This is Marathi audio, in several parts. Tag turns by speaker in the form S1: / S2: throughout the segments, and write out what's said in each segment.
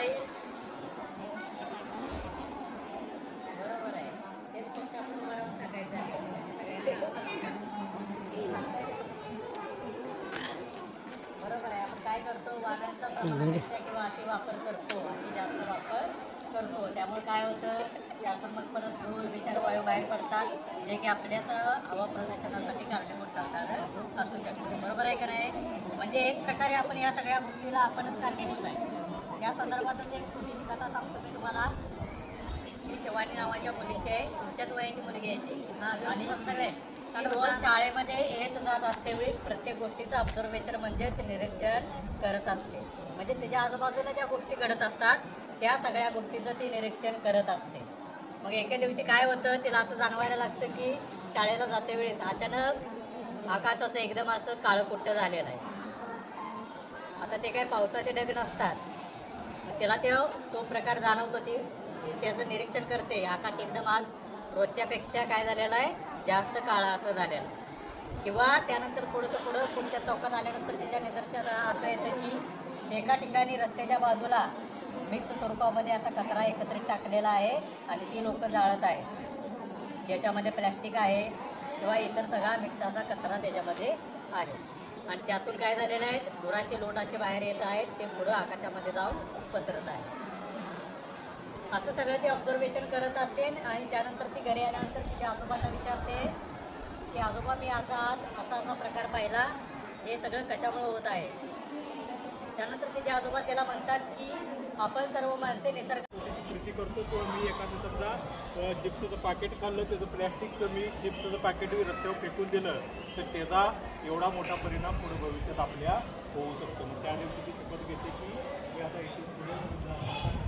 S1: ताई? बरोबर आहे. तेच फक्त आपण बरोबर टाकायचं आहे. बरोबर आहे. आपण काय करतो, वाघांचा प्रमाणापेक्षा किंवा अति वापर करतो, अति जास्त वापर करतो. त्यामुळे काय होतं, त्यातून मग परत धूळ विषारी वायू बाहेर पडतात, जे की आपल्याच हवा प्रदूषणासाठी कारणीभूत ठरणार असू शकतो. बरोबर आहे का नाही? म्हणजे एक प्रकारे आपण या सगळ्या गोष्टीला आपणच कारणीभूत आहे. या संदर्भातच एक छोटीशी कथा सांगतो मी तुम्हाला. ही शिवानी नावाच्या मुलीची तुमच्याच वयाची मुलगी आहे ती, आणि सगळे ती रोज शाळेमध्ये येत जात असते वेळी प्रत्येक गोष्टीचं ऑब्झर्वेशन म्हणजे निरीक्षण करत असते. म्हणजे तिच्या आजूबाजूला ज्या गोष्टी घडत असतात त्या सगळ्या गोष्टीचं ती निरीक्षण करत असते. मग एके दिवशी काय होतं, तिला असं जाणवायला लागतं की शाळेला जाते वेळेस अचानक आकाश असं एकदम असं काळं झालेलं आहे. आता ते काय पावसाचे ढग नसतात. तिला तो प्रकार जाणवतो. ती त्याचं निरीक्षण करते. आकाश एकदम आज रोजच्यापेक्षा काय झालेलं आहे, जास्त काळा असं झालेलं आहे. किंवा त्यानंतर थोडंसं पुढं पुढच्या चौकात आल्यानंतर तिच्या निदर्शनास असं येतं की एका ठिकाणी रस्त्याच्या बाजूला मिक्स स्वरूपामध्ये असा कचरा एकत्रित टाकलेला आहे आणि ती लोक जाळत आहे. ज्याच्यामध्ये प्लॅस्टिक आहे किंवा इतर सगळा मिक्स असा कचरा त्याच्यामध्ये आहे. आणि त्यातून काय झालेलं आहे, धुराचे लोट असे बाहेर येत आहेत, ते पुढं आकाशामध्ये जाऊन पसरत आहे. असं सगळं ते ऑब्झर्वेशन करत असते. आणि त्यानंतर ती घरी आल्यानंतर तिच्या आजोबांना विचारते की आजोबा, मी आता आज असा प्रकार पाहिला, हे सगळं कशामुळे होत आहे. त्यानंतर तिचे आजोबा त्याला म्हणतात की आपण सर्व माणसे निसर्ग
S2: कृती करतो. किंवा मी एखादं समजा चिप्सचं पाकिट खाल्लं, त्याचं प्लॅस्टिक मी चिप्सचं पाकिट रस्त्यावर फेकून दिलं, तर त्याचा एवढा मोठा परिणाम पुढे भविष्यात आपल्या होऊ शकतो. मग त्या दिवशी ती शपथ घेते की मी आता इथून पुढे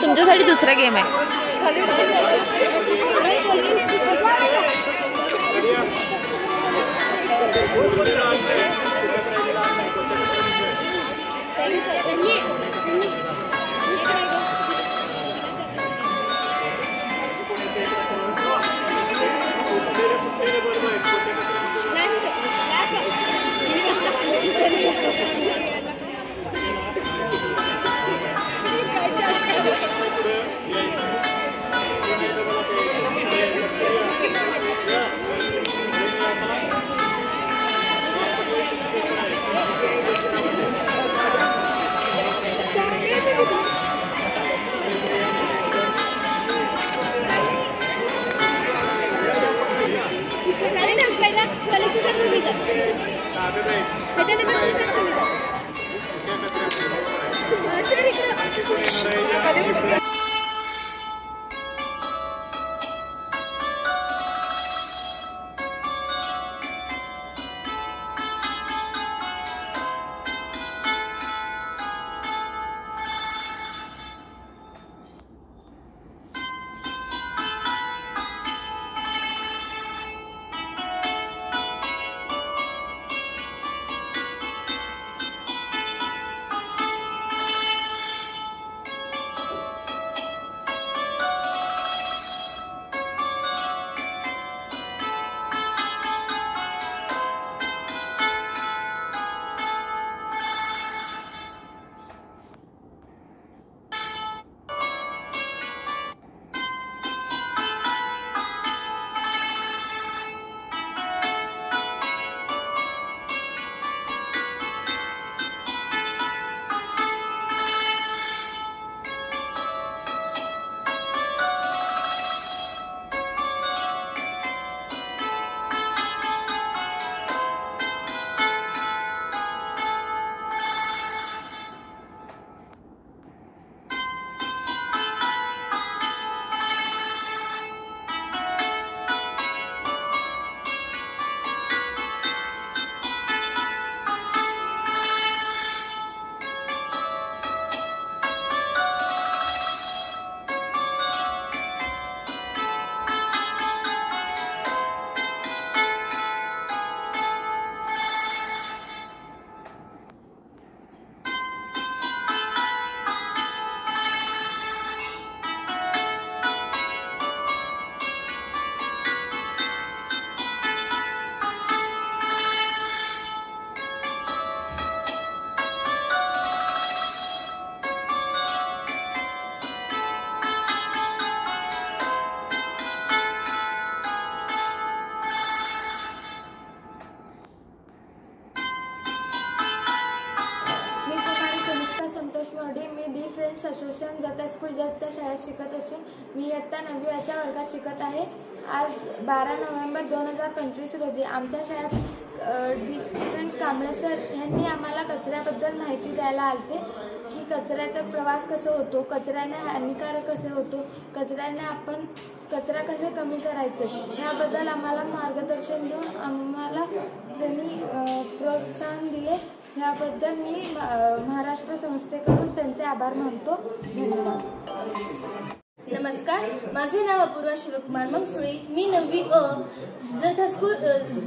S3: तुमच्यासाठी दुसरा गेम आहे.
S4: असोसिएशन जत स्कूल जतच्या शाळेत शिकत असून मी इयत्ता 9वी वर्गात शिकत आहे. आज 12 नोव्हेंबर 2025 रोजी आमच्या शाळेत डिफरंट कांबळे सर यांनी आम्हाला कचऱ्याबद्दल माहिती द्यायला आलते की कचऱ्याचा प्रवास कसा होतो, कचऱ्याने हानिकारक कसे होतो, कचऱ्याने आपण कचरा कसे कमी करायचे ह्याबद्दल आम्हाला मार्गदर्शन देऊन आम्हाला त्यांनी प्रोत्साहन दिले. ह्याबद्दल मी महाराष्ट्र संस्थेकडून त्यांचे आभार मानतो. धन्यवाद.
S5: नमस्कार, माझे नाव अपूर्वा शिवकुमार मंगसुळी. मी 9वी अ Jath school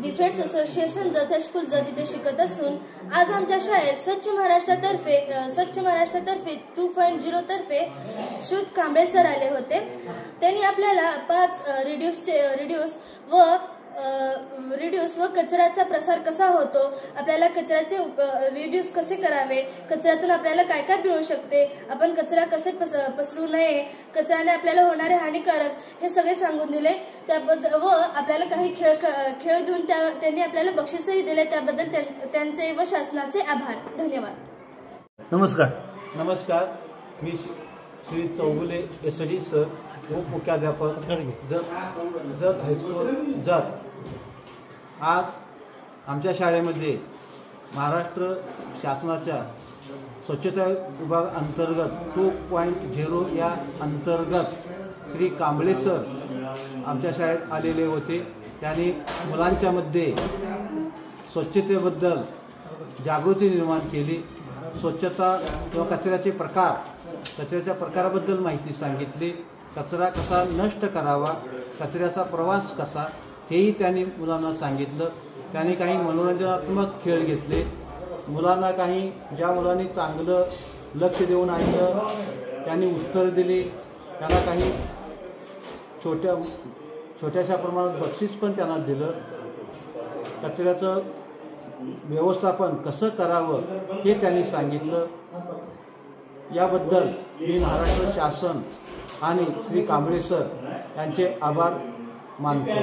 S5: different association Jath school Jath इथे शिकत असून आज आमच्या शाळेत स्वच्छ महाराष्ट्रातर्फे 2.0 तर्फे शुद्ध कांबळे सर आले होते. त्यांनी आपल्याला 5 रिड्यूस व कचऱ्याचा प्रसार कसा होतो, आपल्याला कचऱ्याचे रिड्यूस कसे करावे, कचऱ्यातून आपल्याला काय काय मिळू शकते, आपण कचरा कसे पसरू नये, कचऱ्याने आपल्याला होणारे हानिकारक हे सगळे सांगून दिले. त्याबद्दल व आपल्याला काही खेळ देऊन त्यांनी आपल्याला बक्षीसही दिले. त्याबद्दल त्यांचे व शासनाचे आभार. धन्यवाद.
S6: नमस्कार. मी
S3: श्री चौगुले SD सर, उपमुख्याध्यापक जत हायस्कूल जत. आज आमच्या शाळेमध्ये महाराष्ट्र शासनाच्या स्वच्छता विभाग अंतर्गत 2.0 या अंतर्गत श्री कांबळे सर आमच्या शाळेत आलेले होते. त्यांनी मुलांच्यामध्ये स्वच्छतेबद्दल जागृती निर्माण केली. स्वच्छता किंवा कचऱ्याच्या प्रकाराबद्दल माहिती सांगितली. कचरा कसा नष्ट करावा, कचऱ्याचा प्रवास कसा, हेही त्यांनी मुलांना सांगितलं. त्यांनी काही मनोरंजनात्मक खेळ घेतले. मुलांना ज्या मुलांनी चांगलं लक्ष देऊन ऐकलं त्यांनी उत्तर दिली. त्यांना काही छोट्याशा प्रमाणात बक्षीस पण त्यांना दिलं. कचऱ्याचं व्यवस्थापन कसं करावं हे त्यांनी सांगितलं. याबद्दल मी महाराष्ट्र शासन आणि श्री कांबळे सर यांचे आभार मानतो.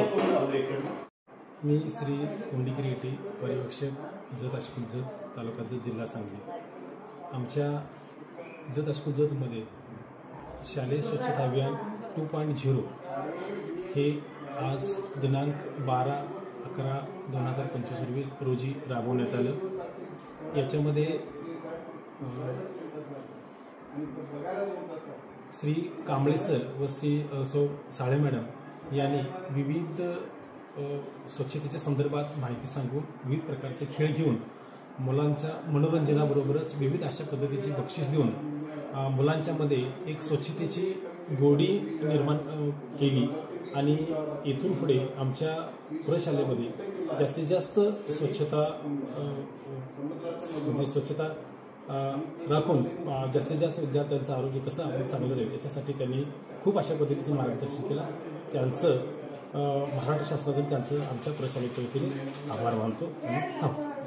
S6: मी श्री कोंडी रेड्डी, पर्यवेक्षक जत हायस्कूल जत, तालुका जत, जिल्हा सांगली. आमच्या जत हायस्कूल जतमध्ये शालेय स्वच्छता अभियान 2.0 हे आज दिनांक 12/11/2025 रोजी राबवण्यात आलं. याच्यामध्ये श्री कांबळे सर व श्री सौ साळे मॅडम यांनी विविध स्वच्छतेच्या संदर्भात माहिती सांगून विविध प्रकारचे खेळ घेऊन मुलांच्या मनोरंजनाबरोबरच विविध अशा पद्धतीची बक्षीस देऊन मुलांच्यामध्ये एक स्वच्छतेची गोडी निर्माण केली. आणि इथून पुढे आमच्या प्रशालेमध्ये जास्तीत जास्त स्वच्छता राखून जास्तीत जास्त विद्यार्थ्यांचं आरोग्य कसं आपण चांगलं राहील याच्यासाठी त्यांनी खूप अशा पद्धतीचं मार्गदर्शन केलं. त्यांचं महाराष्ट्र शासनाचं त्यांचं आमच्या प्रशालेच्या वतीने आभार मानतो आणि थांबतो.